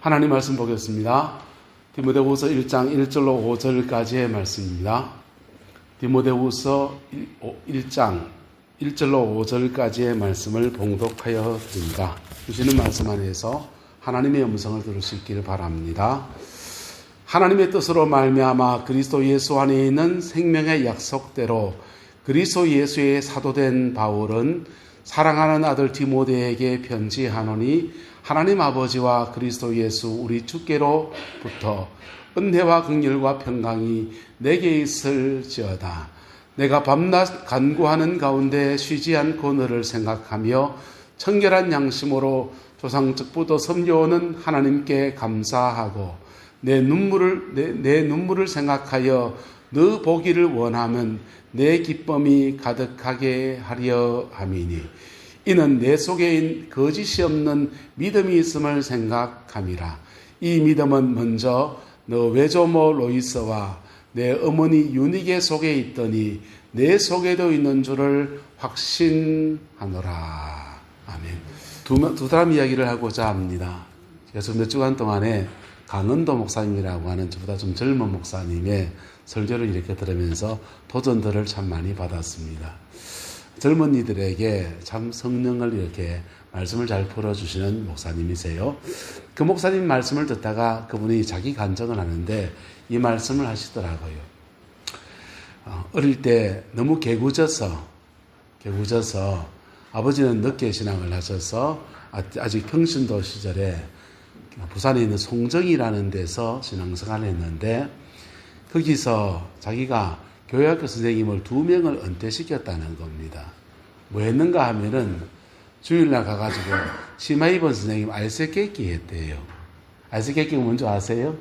하나님 말씀 보겠습니다. 디모데후서 1장 1절로 5절까지의 말씀입니다. 디모데후서 1장 1절로 5절까지의 말씀을 봉독하여 드립니다. 주시는 말씀 안에서 하나님의 음성을 들을 수 있기를 바랍니다. 하나님의 뜻으로 말미암아 그리스도 예수 안에 있는 생명의 약속대로 그리스도 예수의 사도된 바울은 사랑하는 아들 디모데에게 편지하노니 하나님 아버지와 그리스도 예수 우리 주께로부터 은혜와 긍휼과 평강이 내게 있을지어다. 내가 밤낮 간구하는 가운데 쉬지 않고 너를 생각하며 청결한 양심으로 조상적부터 섬겨오는 하나님께 감사하고 내 눈물을 생각하여 너 보기를 원하면 내 기쁨이 가득하게 하려 함이니 이는 내 속에 거짓이 없는 믿음이 있음을 생각함이라. 이 믿음은 먼저 너 외조모 로이스와 내 어머니 유니게 속에 있더니 내 속에도 있는 줄을 확신하노라. 아멘. 두 사람 이야기를 하고자 합니다. 그래서 몇 주간 동안에 강은도 목사님이라고 하는 저보다 좀 젊은 목사님의 설교를 이렇게 들으면서 도전들을 참 많이 받았습니다. 젊은이들에게 참 성령을 이렇게 말씀을 잘 풀어주시는 목사님이세요. 그 목사님 말씀을 듣다가 그분이 자기 간증을 하는데 이 말씀을 하시더라고요. 어릴 때 너무 개구져서 아버지는 늦게 신앙을 하셔서 아직 평신도 시절에 부산에 있는 송정이라는 데서 신앙생활을 했는데 거기서 자기가 교회학교 선생님을 2명을 은퇴시켰다는 겁니다. 뭐 했는가 하면은 주일날 가가지고 치마 입은 선생님 알새끼기 했대요. 알새끼기가 뭔지 아세요?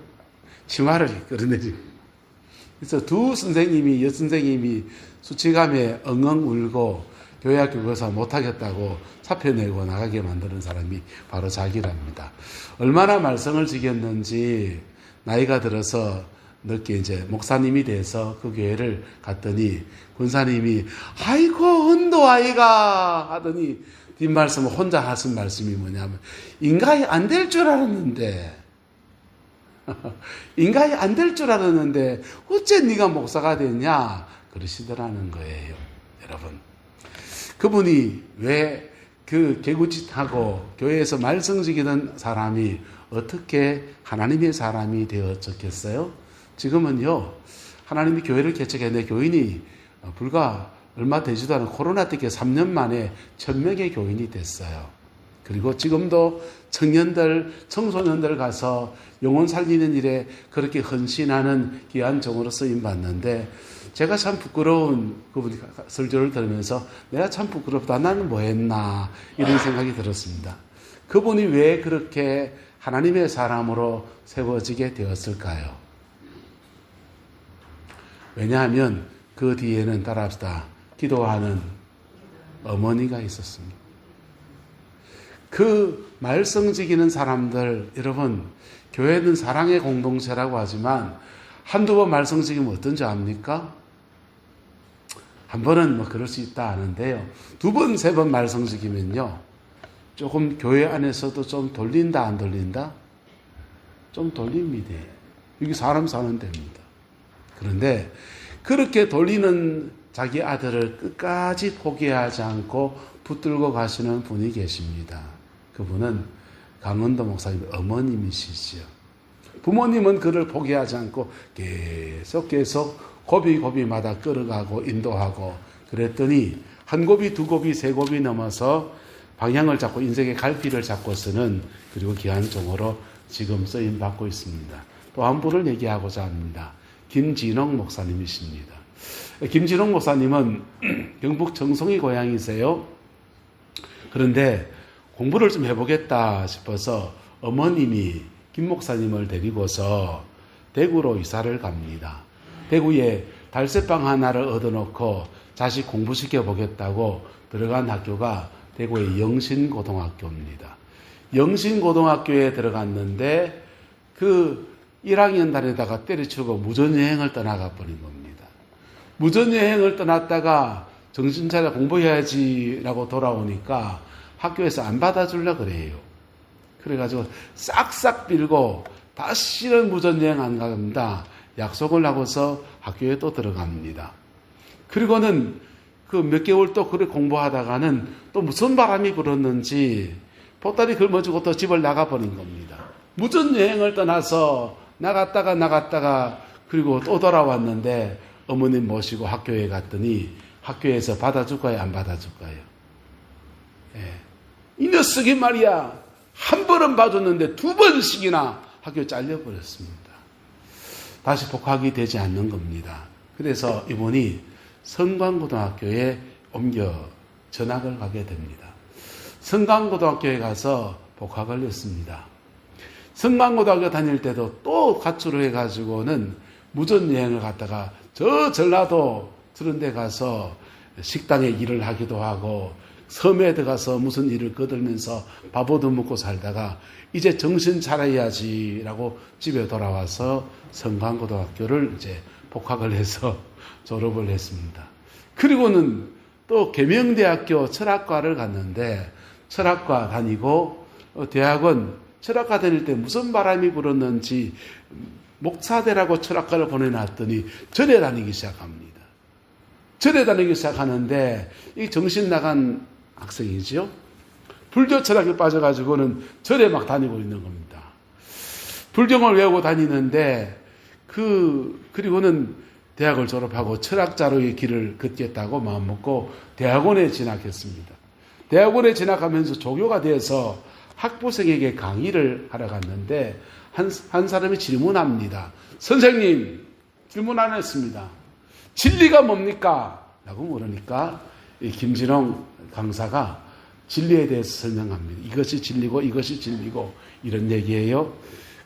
치마를 끌어내리고. 그래서 여선생님이 수치감에 엉엉 울고 교회학교 교사 못하겠다고 사표 내고 나가게 만드는 사람이 바로 자기랍니다. 얼마나 말썽을 지겼는지 나이가 들어서 늦게 이제 목사님이 돼서 그 교회를 갔더니 권사님이 아이고 은도 아이가 하더니 뒷말씀을 혼자 하신 말씀이 뭐냐면 인가에 안 될 줄 알았는데 어째 네가 목사가 됐냐 그러시더라는 거예요. 여러분 그분이 왜 그 개구짓하고 교회에서 말썽지기던 사람이 어떻게 하나님의 사람이 되었겠어요? 지금은요, 하나님이 교회를 개척했는데 교인이 불과 얼마 되지도 않은 코로나 때께 3년 만에 1000명의 교인이 됐어요. 그리고 지금도 청소년들 가서 영혼 살리는 일에 그렇게 헌신하는 귀한 종으로 쓰임 받는데 제가 참 부끄러운 그분 설교를 들으면서 내가 참 부끄럽다. 나는 뭐 했나 이런 생각이 들었습니다. 그분이 왜 그렇게 하나님의 사람으로 세워지게 되었을까요? 왜냐하면 그 뒤에는 따라합시다. 기도하는 어머니가 있었습니다. 그 말썽지기는 사람들, 여러분, 교회는 사랑의 공동체라고 하지만 한두 번 말썽지기면 어떤지 압니까? 한 번은 뭐 그럴 수 있다 하는데요. 2번, 3번 말썽지기면요. 조금 교회 안에서도 좀 돌린다, 안 돌린다? 좀 돌립니다. 여기 사람 사는 데입니다. 그런데 그렇게 돌리는 자기 아들을 끝까지 포기하지 않고 붙들고 가시는 분이 계십니다. 그분은 강은도 목사님 어머님이시지요. 부모님은 그를 포기하지 않고 계속 고비마다 끌어가고 인도하고 그랬더니 한 고비, 2고비, 3고비 넘어서 방향을 잡고 인생의 갈피를 잡고서는 그리고 귀한 종으로 지금 쓰임 받고 있습니다. 또 한 분을 얘기하고자 합니다. 김진홍 목사님이십니다. 김진홍 목사님은 경북 정송이 고향이세요. 그런데 공부를 좀 해보겠다 싶어서 어머님이 김 목사님을 데리고서 대구로 이사를 갑니다. 대구에 달새방 하나를 얻어놓고 자식 공부시켜 보겠다고 들어간 학교가 대구의 영신고등학교입니다. 영신고등학교에 들어갔는데 그 1학년 달에다가 때려치우고 무전여행을 떠나가 버린 겁니다. 무전여행을 떠났다가 정신 차려 공부해야지라고 돌아오니까 학교에서 안 받아주려 그래요. 그래가지고 싹싹 빌고 다시는 무전여행 안 갑니다. 약속을 하고서 학교에 또 들어갑니다. 그리고는 그 몇 개월 또 그렇게 공부하다가는 또 무슨 바람이 불었는지 보따리 짊어지고 또 집을 나가버린 겁니다. 무전여행을 떠나서 나갔다가 그리고 또 돌아왔는데 어머님 모시고 학교에 갔더니 학교에서 받아줄까요? 안 받아줄까요? 예. 이 녀석이 말이야. 한 번은 봐줬는데 두 번씩이나 학교 잘려버렸습니다. 다시 복학이 되지 않는 겁니다. 그래서 이분이 성광고등학교에 옮겨 전학을 가게 됩니다. 성광고등학교에 가서 복학을 했습니다. 성광고등학교 다닐 때도 또 가출을 해가지고는 무전여행을 갔다가 저 전라도 저런 데 가서 식당에 일을 하기도 하고 섬에 들어가서 무슨 일을 거들면서 밥 얻어먹고 살다가 이제 정신 차려야지라고 집에 돌아와서 성광고등학교를 이제 복학을 해서 졸업을 했습니다. 그리고는 또 계명대학교 철학과를 갔는데 철학과 다니고 대학원 철학과 다닐 때 무슨 바람이 불었는지 목사대라고 철학과를 보내놨더니 절에 다니기 시작합니다. 절에 다니기 시작하는데 이 정신 나간 학생이죠. 불교 철학에 빠져가지고는 절에 막 다니고 있는 겁니다. 불경을 외우고 다니는데 그리고는 대학을 졸업하고 철학자로의 길을 걷겠다고 마음먹고 대학원에 진학했습니다. 대학원에 진학하면서 조교가 돼서 학부생에게 강의를 하러 갔는데 한 사람이 질문합니다. 선생님, 질문 안 했습니다. 진리가 뭡니까? 라고 물으니까 이 김진홍 강사가 진리에 대해서 설명합니다. 이것이 진리고 이것이 진리고 이런 얘기예요.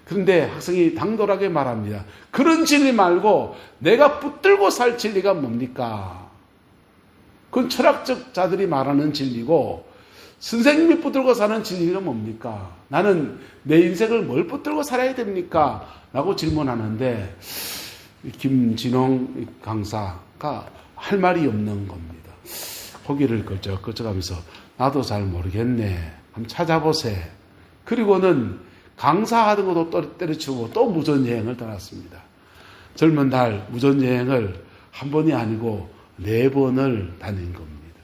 그런데 학생이 당돌하게 말합니다. 그런 진리 말고 내가 붙들고 살 진리가 뭡니까? 그건 철학적 자들이 말하는 진리고 선생님이 붙들고 사는 진리는 뭡니까? 나는 내 인생을 뭘 붙들고 살아야 됩니까? 라고 질문하는데 김진홍 강사가 할 말이 없는 겁니다. 고개를 걸쩍걸쩍하면서 나도 잘 모르겠네. 한번 찾아보세. 그리고는 강사하던 것도 때려치우고 또 무전여행을 떠났습니다. 젊은 날 무전여행을 한 번이 아니고 4번을 다닌 겁니다.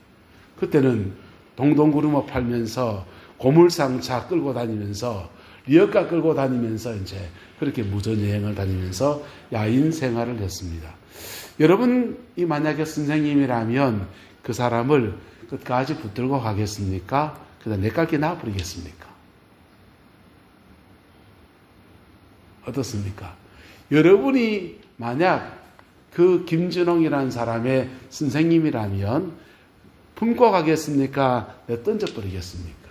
그때는 동동구르마 팔면서 고물상차 끌고 다니면서 리어카 끌고 다니면서 이제 그렇게 무전여행을 다니면서 야인 생활을 했습니다. 여러분이 만약에 선생님이라면 그 사람을 끝까지 붙들고 가겠습니까? 그다음 내깔게 놔버리겠습니까? 어떻습니까? 여러분이 만약 그 김준홍이라는 사람의 선생님이라면 품고 가겠습니까? 내 던져버리겠습니까?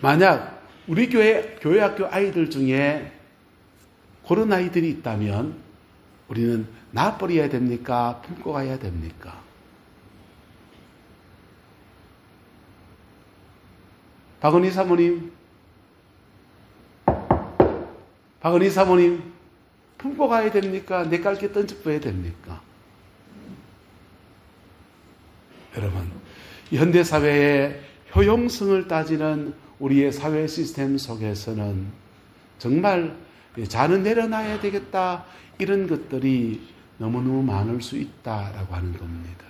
만약 우리 교회학교 아이들 중에 그런 아이들이 있다면 우리는 놔버려야 됩니까? 품고 가야 됩니까? 박은희 사모님, 품고 가야 됩니까? 내깔게 던져버려야 됩니까? 여러분, 현대사회의 효용성을 따지는 우리의 사회 시스템 속에서는 정말 자는 내려놔야 되겠다 이런 것들이 너무너무 많을 수 있다라고 하는 겁니다.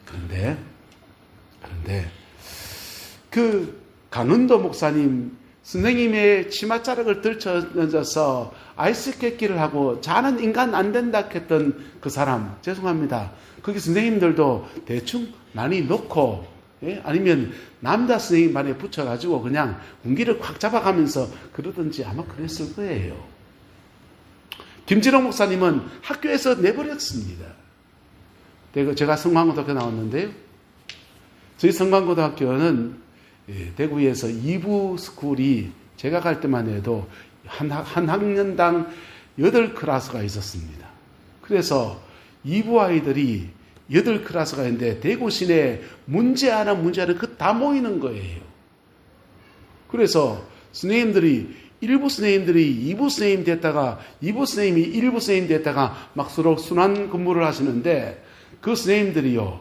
그런데 그 강은도 목사님 선생님의 치맛자락을 들쳐얹어서 아이스케이크를 하고 자는 인간 안 된다 했던 그 사람 죄송합니다. 거기 선생님들도 대충 많이 넣고 아니면 남자 선생님 말에 붙여가지고 그냥 군기를 콱 잡아가면서 그러든지 아마 그랬을 거예요. 김진홍 목사님은 학교에서 내버렸습니다. 제가 성광고등학교 나왔는데요. 저희 성광고등학교는 대구에서 2부 스쿨이 제가 갈 때만 해도 한 학년당 8클래스가 있었습니다. 그래서 2부 아이들이 8클래스가 있는데 대구 시내에 문제 하나 그 다 모이는 거예요. 그래서 선생님들이 1부 선생님들이 2부 선생님 됐다가 2부 선생님이 1부 선생님 됐다가 막 서로 순환 근무를 하시는데 그 선생님들이요.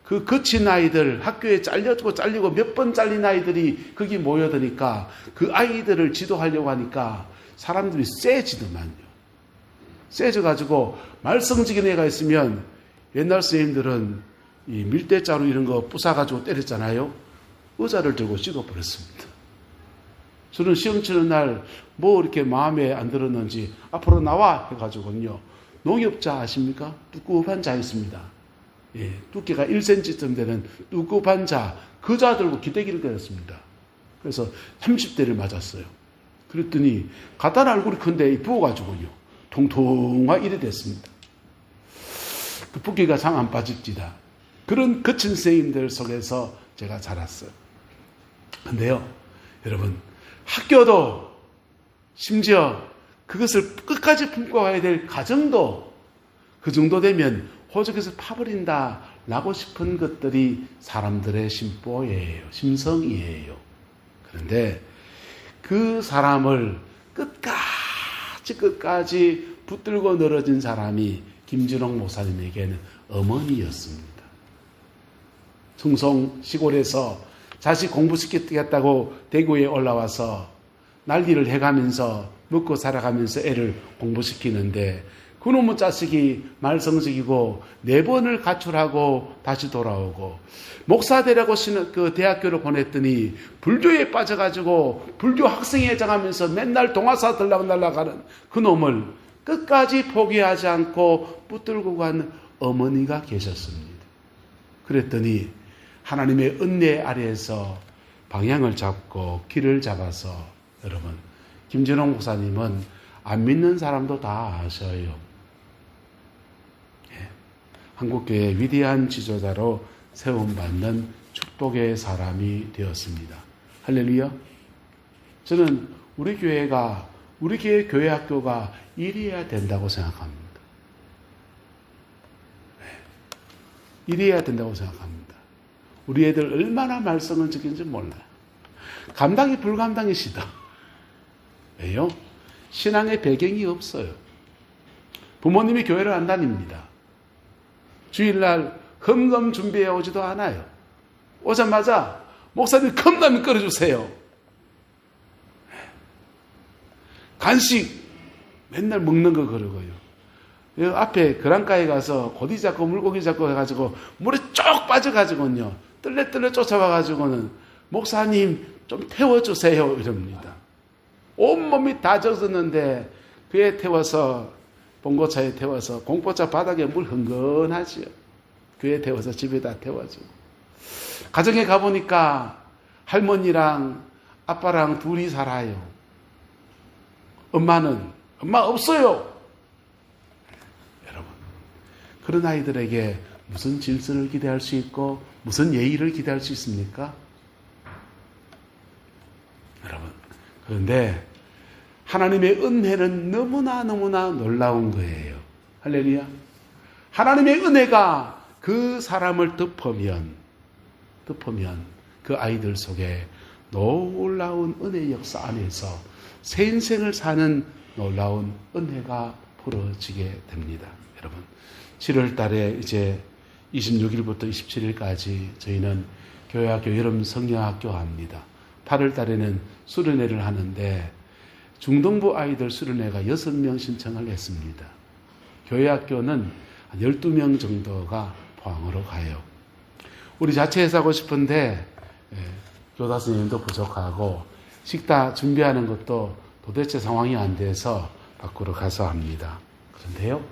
그 거친 아이들, 학교에 잘리고 몇 번 잘린 아이들이 거기 모여드니까 그 아이들을 지도하려고 하니까 사람들이 세지더만요. 세져가지고 말썽지긴 애가 있으면 옛날 선생님들은 이 밀대자루 이런 거 부숴가지고 때렸잖아요. 의자를 들고 찍어버렸습니다. 저는 시험 치는 날 뭐 이렇게 마음에 안 들었는지 앞으로 나와 해가지고요. 농협자 아십니까? 두꺼운 자 있습니다. 예, 두께가 1cm쯤 되는 두꺼운 자, 그 자 들고 기대기를 때렸습니다. 그래서 30대를 맞았어요. 그랬더니 가다는 얼굴이 큰데 부어가지고요. 통통화 이래 됐습니다. 그 붓기가 상 안 빠집니다. 그런 거친 선생님들 속에서 제가 자랐어요. 근데요, 여러분, 학교도 심지어 그것을 끝까지 품고 가야 될 가정도 그 정도 되면 호적에서 파버린다 라고 싶은 것들이 사람들의 심보예요. 심성이에요. 그런데 그 사람을 끝까지 붙들고 늘어진 사람이 김준홍 목사님에게는 어머니였습니다. 청송 시골에서 자식 공부시키겠다고 대구에 올라와서 난리를 해가면서 먹고 살아가면서 애를 공부시키는데 그놈의 자식이 말썽적이고 4번을 가출하고 다시 돌아오고 목사 되라고 그 대학교를 보냈더니 불교에 빠져가지고 불교 학생회장 하면서 맨날 동화사 들락날락하는 그놈을 끝까지 포기하지 않고 붙들고 간 어머니가 계셨습니다. 그랬더니 하나님의 은혜 아래에서 방향을 잡고 길을 잡아서 여러분, 김준홍 목사님은 안 믿는 사람도 다 아셔요. 예. 한국교회의 위대한 지도자로 세움받는 축복의 사람이 되었습니다. 할렐루야. 저는 우리 교회 교회 학교가 이래야 된다고 생각합니다. 예. 이래야 된다고 생각합니다. 우리 애들 얼마나 말썽을 적인지 몰라요. 감당이 불감당이시다. 왜요? 신앙의 배경이 없어요. 부모님이 교회를 안 다닙니다. 주일날 흠금 준비해 오지도 않아요. 오자마자 목사님 컵라면 끓여주세요. 간식 맨날 먹는 거 그러고요. 여기 앞에 그랑가에 가서 고기 잡고 물고기 잡고 해가지고 물에 쭉 빠져가지고요. 뜰레뜰레 쫓아와가지고는 목사님 좀 태워주세요 이럽니다. 온몸이 다 젖었는데 그에 태워서 봉고차에 태워서 공포차 바닥에 물 흥건하지요. 그에 태워서 집에다 태워주고 가정에 가보니까 할머니랑 아빠랑 둘이 살아요. 엄마 없어요. 여러분, 그런 아이들에게 무슨 질서를 기대할 수 있고 무슨 예의를 기대할 수 있습니까? 여러분, 그런데 하나님의 은혜는 너무나 놀라운 거예요. 할렐루야. 하나님의 은혜가 그 사람을 덮으면 그 아이들 속에 놀라운 은혜 역사 안에서 새 인생을 사는 놀라운 은혜가 벌어지게 됩니다. 여러분, 7월 달에 이제 26일부터 27일까지 저희는 교회학교 여름 성경학교 합니다. 8월 달에는 수련회를 하는데 중등부 아이들 수련회가 6명 신청을 했습니다. 교회학교는 한 12명 정도가 포항으로 가요. 우리 자체에서 하고 싶은데 교사 선생님도 부족하고 식사 준비하는 것도 도대체 상황이 안 돼서 밖으로 가서 합니다. 그런데요,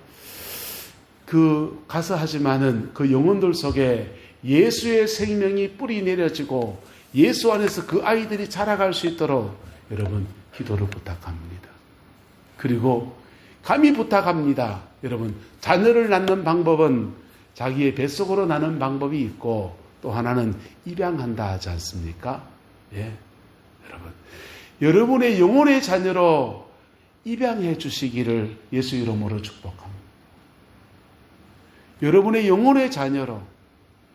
가서 하지만은 그 영혼들 속에 예수의 생명이 뿌리 내려지고 예수 안에서 그 아이들이 자라갈 수 있도록 여러분 기도를 부탁합니다. 그리고 감히 부탁합니다. 여러분, 자녀를 낳는 방법은 자기의 뱃속으로 낳는 방법이 있고 또 하나는 입양한다 하지 않습니까? 예, 여러분, 여러분의 영혼의 자녀로 입양해 주시기를 예수 이름으로 축복합니다. 여러분의 영혼의 자녀로.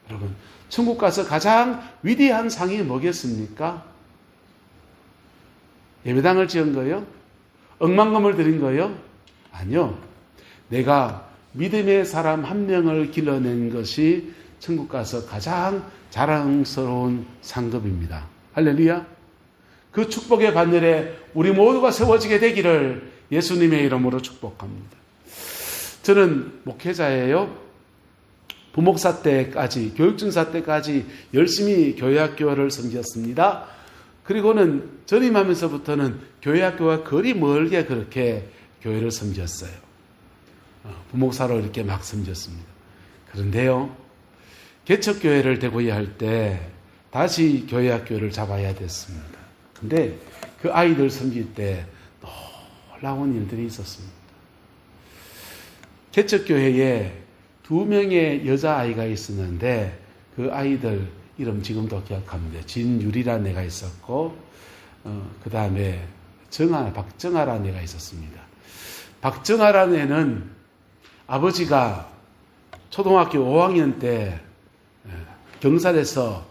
여러분, 천국 가서 가장 위대한 상이 뭐겠습니까? 예배당을 지은 거요? 억만금을 드린 거요? 아니요. 내가 믿음의 사람 한 명을 길러낸 것이 천국 가서 가장 자랑스러운 상급입니다. 할렐루야. 그 축복의 반열에 우리 모두가 세워지게 되기를 예수님의 이름으로 축복합니다. 저는 목회자예요. 부목사 때까지, 교육준사 때까지 열심히 교회학교를 섬겼습니다. 그리고는 전임하면서부터는 교회학교와 거리 멀게 그렇게 교회를 섬겼어요. 부목사로 이렇게 막 섬겼습니다. 그런데요, 개척교회를 되고야 할 때 다시 교회학교를 잡아야 됐습니다. 근데 그 아이들 섬길 때 놀라운 일들이 있었습니다. 개척교회에 2명의 여자아이가 있었는데 그 아이들 이름 지금도 기억합니다. 진유리라는 애가 있었고 그 다음에 박정아라는 애가 있었습니다. 박정아라는 애는 아버지가 초등학교 5학년 때 경산에서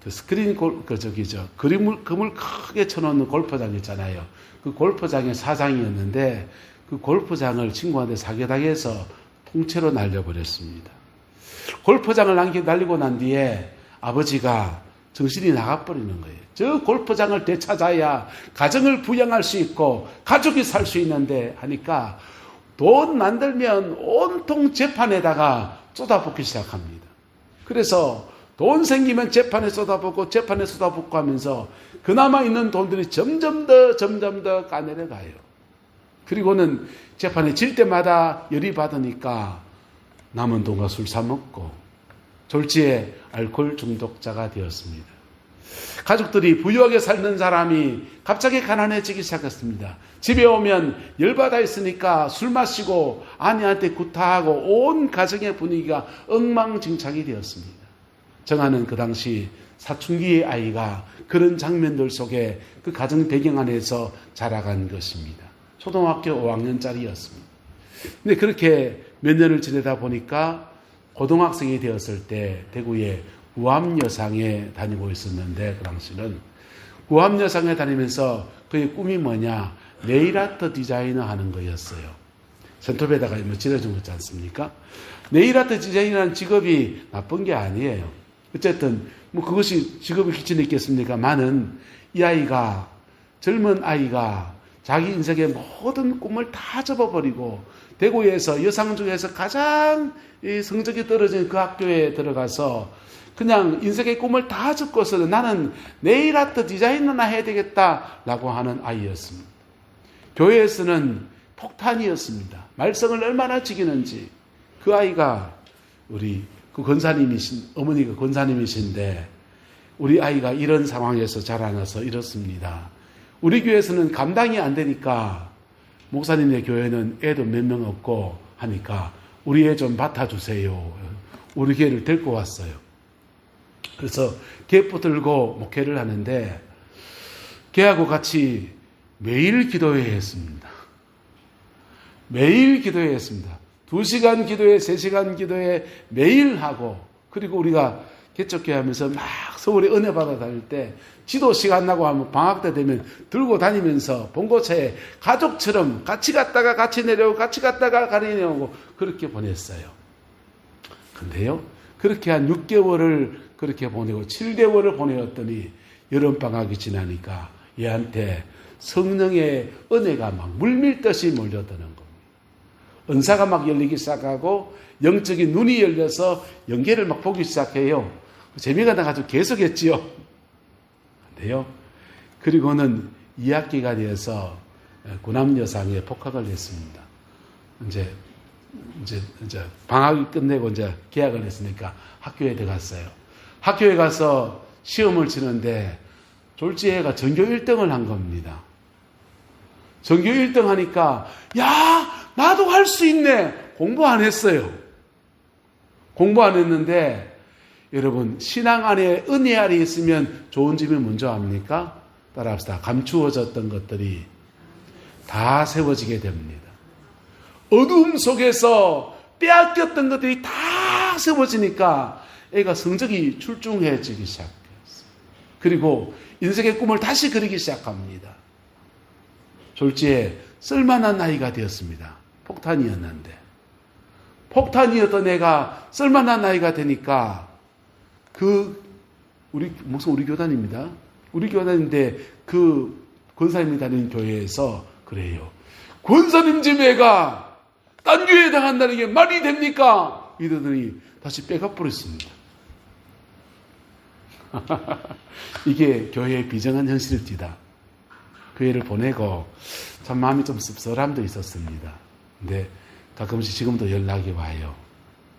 그 스크린 그림을 크게 쳐놓는 골프장 있잖아요. 그 골프장의 사장이었는데 그 골프장을 친구한테 사기당해서 통째로 날려버렸습니다. 골프장을 날리고 난 뒤에 아버지가 정신이 나가버리는 거예요. 저 골프장을 되찾아야 가정을 부양할 수 있고 가족이 살 수 있는데 하니까 돈 만들면 온통 재판에다가 쏟아붓기 시작합니다. 그래서 돈 생기면 재판에 쏟아붓고 재판에 쏟아붓고 하면서 그나마 있는 돈들이 점점 더 까내려가요. 그리고는 재판에 질 때마다 열이 받으니까 남은 돈과 술 사먹고 졸지에 알코올 중독자가 되었습니다. 가족들이 부유하게 살던 사람이 갑자기 가난해지기 시작했습니다. 집에 오면 열받아 있으니까 술 마시고 아내한테 구타하고 온 가정의 분위기가 엉망진창이 되었습니다. 정아는 그 당시 사춘기의 아이가 그런 장면들 속에 그 가정 배경 안에서 자라간 것입니다. 초등학교 5학년짜리였습니다. 근데 그렇게 몇 년을 지내다 보니까 고등학생이 되었을 때 대구에 구암여상에 다니고 있었는데 그 당시는 구암여상에 다니면서 그의 꿈이 뭐냐? 네일아트 디자이너 하는 거였어요. 손톱에다가 칠해준 거지 않습니까? 네일아트 디자이너라는 직업이 나쁜 게 아니에요. 어쨌든 그것이 직업이 기준이 있겠습니까만은 이 아이가 젊은 아이가 자기 인생의 모든 꿈을 다 접어버리고 대구에서 여상 중에서 가장 성적이 떨어진 그 학교에 들어가서 그냥 인생의 꿈을 다 접고서 나는 네일아트 디자이너나 해야 되겠다라고 하는 아이였습니다. 교회에서는 폭탄이었습니다. 말썽을 얼마나 지기는지. 그 아이가 우리 그 권사님이신 어머니가 권사님이신데 우리 아이가 이런 상황에서 자라나서 이렇습니다. 우리 교회에서는 감당이 안 되니까 목사님의 교회는 애도 몇 명 없고 하니까 우리 애 좀 맡아주세요. 우리 교회를 데리고 왔어요. 그래서 계포 들고 목회를 하는데 걔하고 같이 매일 기도회 했습니다. 매일 기도회 했습니다. 2시간 기도회, 3시간 기도회 매일 하고 그리고 우리가 개척교회 하면서 막 서울에 은혜 받아 다닐 때 지도 시간 나고 하면 방학 때 되면 들고 다니면서 봉고차에 가족처럼 같이 갔다가 같이 내려오고 같이 갔다가 같이 내려오고 그렇게 보냈어요. 근데요, 그렇게 한 6개월을 그렇게 보내고 7개월을 보내었더니 여름방학이 지나니까 얘한테 성령의 은혜가 막 물밀듯이 몰려드는 겁니다. 은사가 막 열리기 시작하고 영적인 눈이 열려서 연계를 막 보기 시작해요. 재미가 나가지고 계속 했지요. 근데요, 그리고는 2학기가 되어서 구남여상에 복학을 했습니다. 이제 방학이 끝내고 이제 계약을 했으니까 학교에 들어갔어요. 학교에 가서 시험을 치는데 졸지애가 전교 1등을 한 겁니다. 전교 1등 하니까 야 나도 할 수 있네. 공부 안 했어요. 공부 안 했는데 여러분 신앙 안에 은혜 아래 있으면 좋은 점이 뭔지 압니까? 따라합시다. 감추어졌던 것들이 다 세워지게 됩니다. 어둠 속에서 빼앗겼던 것들이 다 세워지니까 애가 성적이 출중해지기 시작했어요. 그리고 인생의 꿈을 다시 그리기 시작합니다. 졸지에 쓸만한 나이가 되었습니다. 폭탄이었는데 폭탄이었던 애가 쓸만한 나이가 되니까 우리 교단입니다. 우리 교단인데 그 권사님이 다니는 교회에서 그래요. 권사님 집애가 딴 교회에 당한다는 게 말이 됩니까? 이러더니 다시 빼가버렸습니다. 이게 교회의 비정한 현실입니다. 교회를 보내고 참 마음이 좀 씁쓸함도 있었습니다. 근데 가끔씩 지금도 연락이 와요.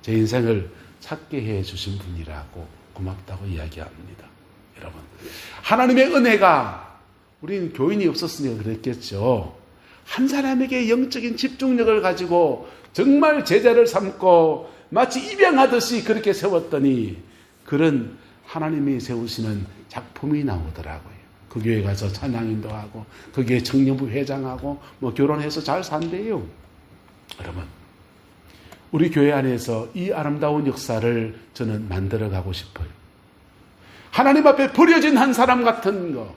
제 인생을 찾게 해주신 분이라고 고맙다고 이야기합니다. 여러분, 하나님의 은혜가 우리는 교인이 없었으니까 그랬겠죠. 한 사람에게 영적인 집중력을 가지고 정말 제자를 삼고 마치 입양하듯이 그렇게 세웠더니 그런 하나님이 세우시는 작품이 나오더라고요. 그 교회 가서 찬양인도 하고 그 교회 청년부 회장하고 결혼해서 잘 산대요. 여러분, 우리 교회 안에서 이 아름다운 역사를 저는 만들어가고 싶어요. 하나님 앞에 버려진 한 사람 같은 거.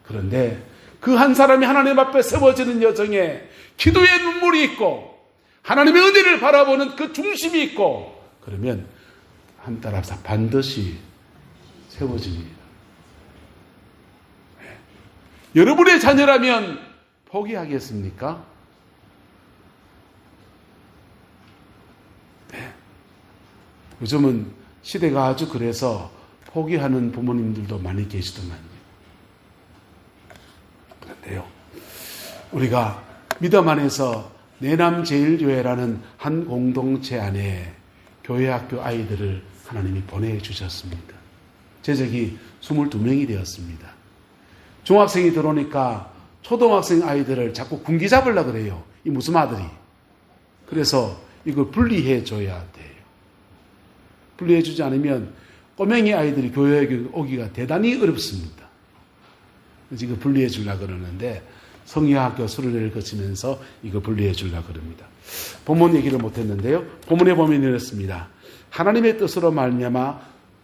그런데 그 한 사람이 하나님 앞에 세워지는 여정에 기도의 눈물이 있고 하나님의 은혜를 바라보는 그 중심이 있고 그러면 한 따라 반드시 세워집니다. 네. 여러분의 자녀라면 포기하겠습니까? 네. 요즘은 시대가 아주 그래서 포기하는 부모님들도 많이 계시더만요. 그런데요, 우리가 믿음 안에서 내남제일교회라는 한 공동체 안에 교회학교 아이들을 하나님이 보내주셨습니다. 제적이 22명이 되었습니다. 중학생이 들어오니까 초등학생 아이들을 자꾸 군기 잡으려고 그래요. 이 무슨 아들이. 그래서 이걸 분리해 줘야 돼요. 분리해 주지 않으면 꼬맹이 아이들이 교회에 오기가 대단히 어렵습니다. 그래서 이거 분리해 주려고 그러는데 성리학교 수련회를 거치면서 이거 분리해 주려고 그럽니다. 본문 얘기를 못했는데요. 본문에 보면 이렇습니다. 하나님의 뜻으로 말미암아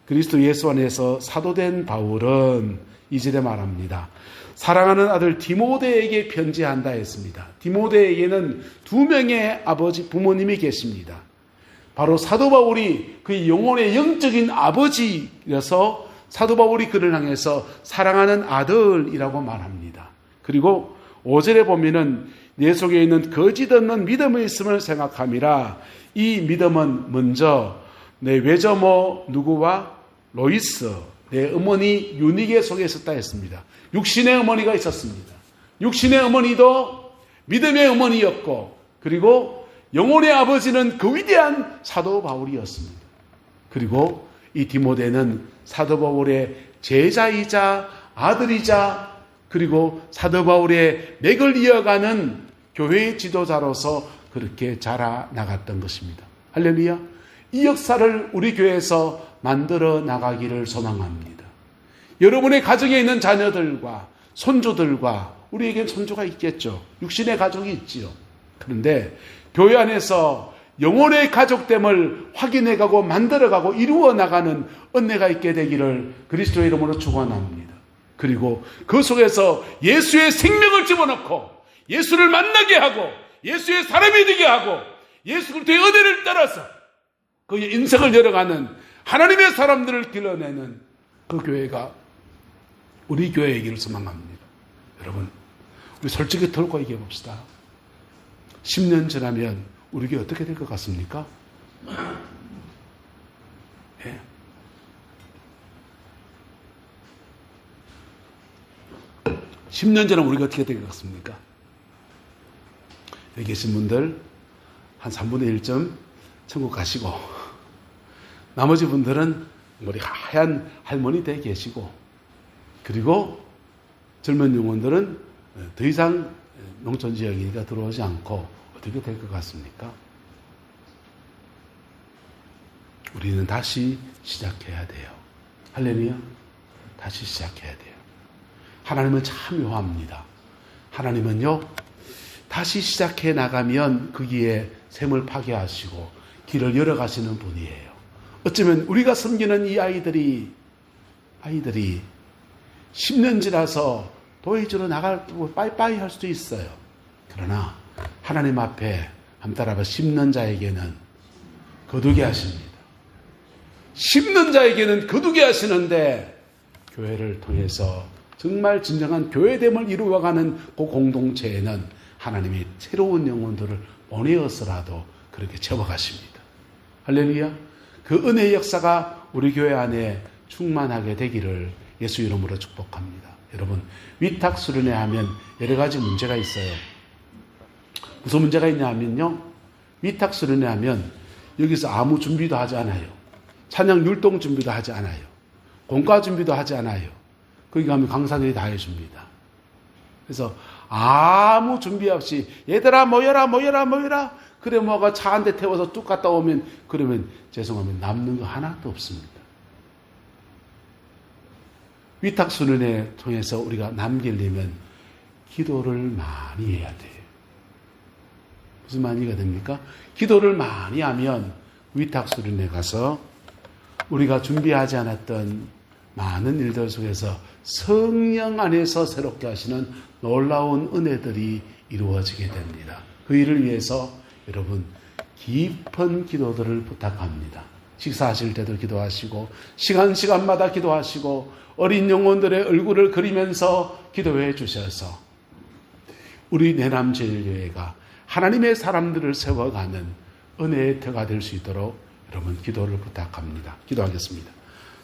그리스도 예수 안에서 사도된 바울은 2절에 말합니다. 사랑하는 아들 디모데에게 편지한다 했습니다. 디모데에게는 2명의 아버지 부모님이 계십니다. 바로 사도 바울이 그의 영혼의 영적인 아버지여서 사도 바울이 그를 향해서 사랑하는 아들이라고 말합니다. 그리고 5절에 보면은 내 속에 있는 거짓 없는 믿음이 있음을 생각함이라. 이 믿음은 먼저 내 외조모 누구와 로이스 내 어머니 유니게 속에 있었다 했습니다. 육신의 어머니가 있었습니다. 육신의 어머니도 믿음의 어머니였고 그리고 영혼의 아버지는 그 위대한 사도 바울이었습니다. 그리고 이 디모데는 사도 바울의 제자이자 아들이자 그리고 사도 바울의 맥을 이어가는 교회의 지도자로서 그렇게 자라나갔던 것입니다. 할렐루야. 이 역사를 우리 교회에서 만들어 나가기를 소망합니다. 여러분의 가정에 있는 자녀들과 손주들과 우리에겐 손주가 있겠죠. 육신의 가족이 있지요. 그런데 교회 안에서 영혼의 가족됨을 확인해가고 만들어가고 이루어 나가는 은혜가 있게 되기를 그리스도의 이름으로 축원합니다. 그리고 그 속에서 예수의 생명을 집어넣고 예수를 만나게 하고 예수의 사람이 되게 하고 예수 그리스도의 은혜를 따라서 그의 인생을 열어가는 하나님의 사람들을 길러내는 그 교회가 우리 교회이기를 소망합니다. 여러분, 우리 솔직히 털고 얘기해 봅시다. 10년 지나면 우리 교회 어떻게 될 것 같습니까? 예. 네. 10년 전에 우리가 어떻게 될 것 같습니까? 여기 계신 분들 한 3분의 1점 천국 가시고 나머지 분들은 머리 하얀 할머니 돼 계시고 그리고 젊은 영혼들은 더 이상 농촌 지역이니까 들어오지 않고 어떻게 될 것 같습니까? 우리는 다시 시작해야 돼요. 할렐루야. 다시 시작해야 돼요. 하나님은 참 묘합니다. 하나님은요, 다시 시작해 나가면 거기에 샘을 파괴하시고 길을 열어가시는 분이에요. 어쩌면 우리가 섬기는 이 아이들이 10년 지나서 도의주로 나갈 빠이빠이 할 수도 있어요. 그러나 하나님 앞에 한번 따라봐 10년 자에게는 거두게 하십니다. 심는 자에게는 거두게 하시는데 교회를 통해서 정말 진정한 교회됨을 이루어가는 그 공동체에는 하나님이 새로운 영혼들을 보내어서라도 그렇게 채워가십니다. 할렐루야. 그 은혜의 역사가 우리 교회 안에 충만하게 되기를 예수 이름으로 축복합니다. 여러분, 위탁 수련회 하면 여러 가지 문제가 있어요. 무슨 문제가 있냐 하면요, 위탁 수련회 하면 여기서 아무 준비도 하지 않아요. 찬양 율동 준비도 하지 않아요. 공과 준비도 하지 않아요. 거기 가면 강사들이 다 해줍니다. 그래서 아무 준비 없이 얘들아 모여라 모여라 모여라 그래 뭐가 차 한 대 태워서 뚝 갔다 오면 그러면 죄송하면 남는 거 하나도 없습니다. 위탁수련회 통해서 우리가 남기려면 기도를 많이 해야 돼요. 무슨 말이가 됩니까? 기도를 많이 하면 위탁수련회 가서 우리가 준비하지 않았던 많은 일들 속에서 성령 안에서 새롭게 하시는 놀라운 은혜들이 이루어지게 됩니다. 그 일을 위해서 여러분 깊은 기도들을 부탁합니다. 식사하실 때도 기도하시고 시간마다 기도하시고 어린 영혼들의 얼굴을 그리면서 기도해 주셔서 우리 내남제일교회가 하나님의 사람들을 세워가는 은혜의 터가 될 수 있도록 여러분 기도를 부탁합니다. 기도하겠습니다.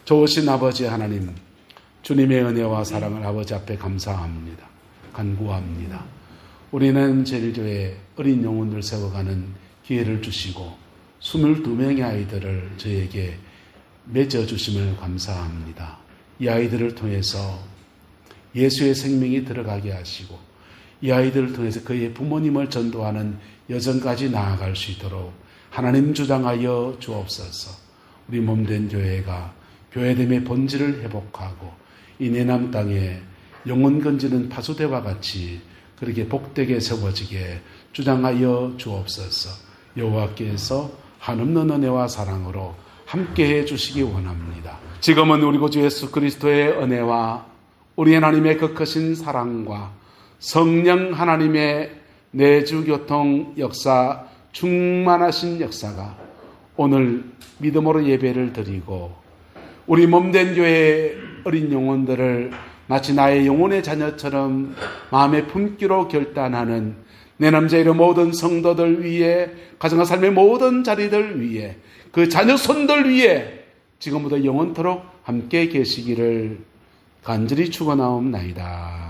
좋으신 아버지 하나님, 주님의 은혜와 사랑을 아버지 앞에 감사합니다. 간구합니다. 우리는 제일교회 어린 영혼들 세워가는 기회를 주시고 22명의 아이들을 저에게 맺어주심을 감사합니다. 이 아이들을 통해서 예수의 생명이 들어가게 하시고 이 아이들을 통해서 그의 부모님을 전도하는 여정까지 나아갈 수 있도록 하나님 주장하여 주옵소서. 우리 몸된 교회가 교회됨의 본질을 회복하고 이 내남 땅에 영혼 건지는 파수대와 같이 그렇게 복되게 세워지게 주장하여 주옵소서. 여호와께서 한없는 은혜와 사랑으로 함께해 주시기 원합니다. 지금은 우리 구주 예수 그리스도의 은혜와 우리 하나님의 그 크신 사랑과 성령 하나님의 내주교통 역사, 충만하신 역사가 오늘 믿음으로 예배를 드리고 우리 몸된 교회의 어린 영혼들을 마치 나의 영혼의 자녀처럼 마음의 품기로 결단하는 내 남자의 모든 성도들 위해 가정과 삶의 모든 자리들 위해 그 자녀 손들 위해 지금부터 영원토록 함께 계시기를 간절히 축원하옵나이다.